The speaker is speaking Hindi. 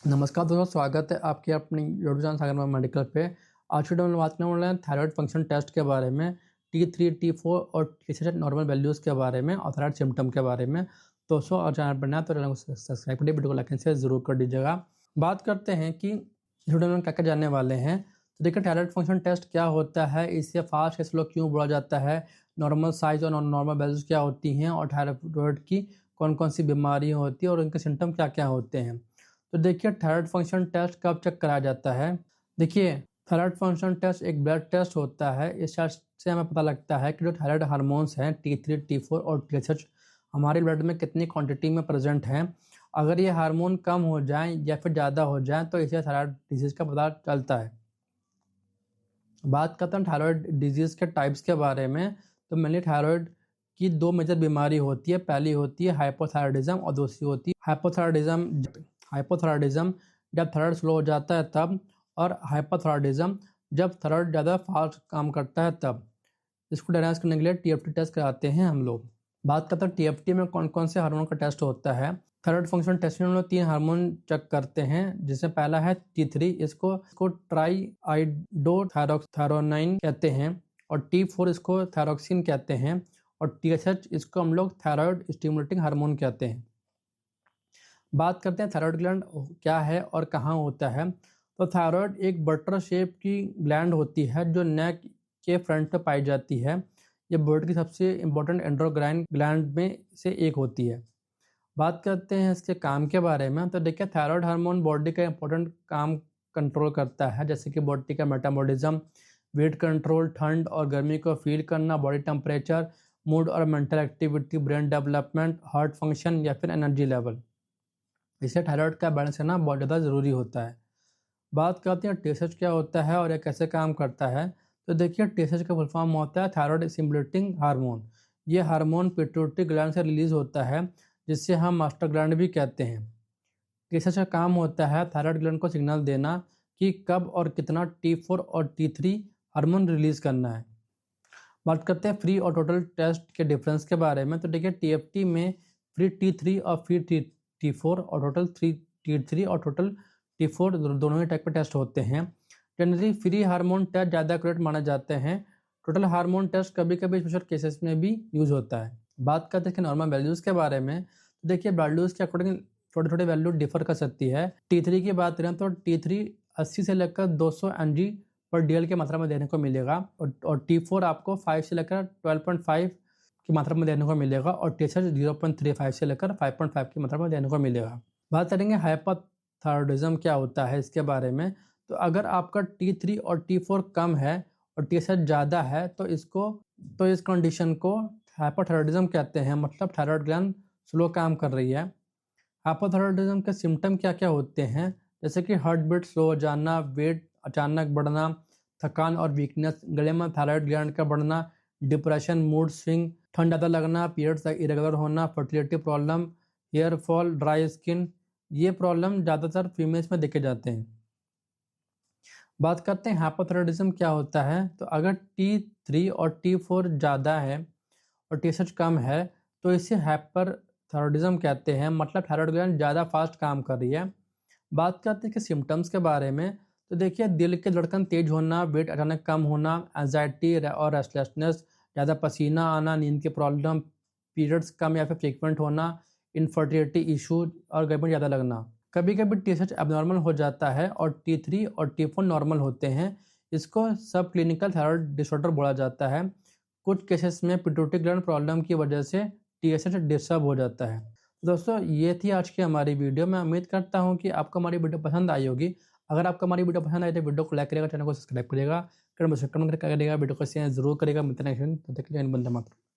नमस्कार दोस्तों, स्वागत है आपके अपनी यूट्यूब चैनल सागर मेडिकल पे। आज की वीडियो में बात करने वाले हैं थायराइड फंक्शन टेस्ट के बारे में, T3, T4 और T6 नॉर्मल वैल्यूज़ के बारे में और थायराइड सिम्टम के बारे में। दोस्तों, और चैनल पर नया तो चैनल को सब्सक्राइब करिए, वीडियो को लाइक एंड शेयर जरूर कर दीजिएगा। बात करते हैं कि इस वीडियो में क्या क्या जानने वाले हैं। तो देखिए, थायराइड फंक्शन टेस्ट क्या होता है, इससे फास्ट कैसे लोग क्यों बढ़ जाता है, नॉर्मल साइज और नॉन नॉर्मल वैल्यूज़ क्या होती हैं, और थायराइड की कौन कौन सी बीमारी होती है और उनके सिम्टम क्या क्या होते हैं। तो देखिए, थायराइड फंक्शन टेस्ट कब चेक कराया जाता है। देखिए, थायराइड फंक्शन टेस्ट एक ब्लड टेस्ट होता है। इस टेस्ट से हमें पता लगता है कि जो थायराइड हार्मोन्स हैं T3, T4 और TSH हमारे ब्लड में कितनी क्वांटिटी में प्रेजेंट हैं। अगर ये हार्मोन कम हो जाए या फिर ज़्यादा हो जाए तो इसे थायराइड डिजीज़ का पता चलता है। बात करते हैं थायराइड डिजीज़ के टाइप्स के बारे में। तो मेनली थायराइड की दो मेजर बीमारी होती है। पहली होती है हाइपोथायराइडिज्म और दूसरी होती है हाइपोथायराइडिज्म जब थायराइड स्लो हो जाता है तब, और हाइपोथायराइडिज्म जब थायराइड ज़्यादा फास्ट काम करता है तब। इसको डायग्नोस करने के लिए TFT टेस्ट कराते हैं हम लोग। बात करते हैं TFT में कौन कौन से हार्मोन का टेस्ट होता है। थायराइड फंक्शन टेस्ट में हम लोग 3 हार्मोन चेक करते हैं, जिसमें पहला है T3, इसको ट्राईआइडोथायरोनाइन कहते हैं, और T4 इसको थायरोक्सिन कहते हैं, और TSH इसको हम लोग थायराइड स्टिमुलेटिंग हार्मोन कहते हैं। बात करते हैं थायराइड ग्लैंड क्या है और कहाँ होता है। तो थायराइड एक बटर शेप की ग्लैंड होती है जो नेक के फ्रंट पे पाई जाती है। ये बॉडी की सबसे इंपॉर्टेंट एंडोक्राइन ग्लैंड में से एक होती है। बात करते हैं इसके काम के बारे में। तो देखिए, थायराइड हार्मोन बॉडी का इंपॉर्टेंट काम कंट्रोल करता है, जैसे कि बॉडी का मेटाबॉलिज्म, वेट कंट्रोल, ठंड और गर्मी को फील करना, बॉडी टेम्परेचर, मूड और mental activity, brain development, heart function या फिर एनर्जी लेवल। इससे थायराइड का बैलेंस करना बहुत ज़्यादा ज़रूरी होता है। बात करते हैं TSH क्या होता है और यह कैसे काम करता है। तो देखिए, TSH का फुल फॉर्म होता है थायराइड स्टिमुलेटिंग हार्मोन। ये हार्मोन पिट्यूटरी ग्लैंड से रिलीज होता है, जिससे हम मास्टर ग्लैंड भी कहते हैं। TSH का काम होता है थायराइड ग्लैंड को सिग्नल देना कि कब और कितना T4 और T3 हार्मोन रिलीज करना है। बात करते हैं फ्री और टोटल टेस्ट के डिफरेंस के बारे में। तो देखिए, TFT में फ्री T3 और फ्री T4 और टोटल T3 और टोटल T4 दोनों ही टाइप के टेस्ट होते हैं। जनरली फ्री हार्मोन टेस्ट ज़्यादा एक्यूरेट माने जाते हैं। टोटल हार्मोन टेस्ट कभी कभी स्पेशल केसेस में भी यूज होता है। बात करते हैं नॉर्मल वैल्यूज़ के बारे में। तो देखिए, वैल्यूज़ के अकॉर्डिंग छोटे छोटे वैल्यू डिफर कर सकती है। T3 की बात करें तो T3 80 से लेकर 200 mg पर DL की मात्रा में देने को मिलेगा, और T4 आपको 5 से लेकर 12.5 की मात्रा में देने को मिलेगा, और TSH 0.35 से लेकर 5.5 की मात्रा में देने को मिलेगा। बात करेंगे हाइपोथायराइडिज्म क्या होता है इसके बारे में। तो अगर आपका T3 और T4 कम है और TSH ज़्यादा है तो इस कंडीशन को हाइपोथायराइडिज्म कहते हैं, मतलब थायराइड ग्लैंड स्लो काम कर रही है। हाइपोथायराइडिज्म के सिम्टम क्या क्या होते हैं, जैसे कि हार्ट बीट स्लो हो जाना, वेट अचानक बढ़ना, थकान और वीकनेस, गले में थायराइड ग्लैंड का बढ़ना, डिप्रेशन, मूड स्विंग, ठंड ज़्यादा लगना, पीरियड्स इरेगुलर होना, fertility problem, hair fall, dry skin. ये प्रॉब्लम ज़्यादातर फीमेल्स में देखे जाते हैं। बात करते हैं हाइपोथायराइडिज्म क्या होता है। तो अगर T3 और T4 ज़्यादा है और TSH कम है तो इसे हाइपरथायराइडिज्म कहते हैं, मतलब थायराइड ग्लैंड ज़्यादा फास्ट काम कर रही है। बात करते हैं कि सिम्टम्स के बारे में। तो देखिए, दिल की धड़कन तेज होना, वेट अचानक कम होना, एंजाइटी और रेस्टलेसनेस, ज़्यादा पसीना आना, नींद की प्रॉब्लम, पीरियड्स कम या फिर फ्रीक्वेंट होना, इनफर्टिलिटी इशू और गर्मी ज़्यादा लगना। कभी कभी TSH एबनॉर्मल हो जाता है और T3 और T4 नॉर्मल होते हैं। इसको सब क्लिनिकल थायराइड डिसऑर्डर बोला जाता है। कुछ केसेस में पिट्यूटरी ग्लैंड प्रॉब्लम की वजह से TSH डिस्टर्ब हो जाता है। दोस्तों, ये थी आज की हमारी वीडियो। मैं उम्मीद करता हूँ कि आपको हमारी वीडियो पसंद आई होगी। अगर आपको हमारी वीडियो पसंद आई तो वीडियो को लाइक करेगा, चैनल को सब्सक्राइब करेगा, कमेंट करेगा, वीडियो को शेयर जरूर करेगा। मिलते हैं नेक्स्ट वीडियो। तब तक के लिए वंदे मातरम।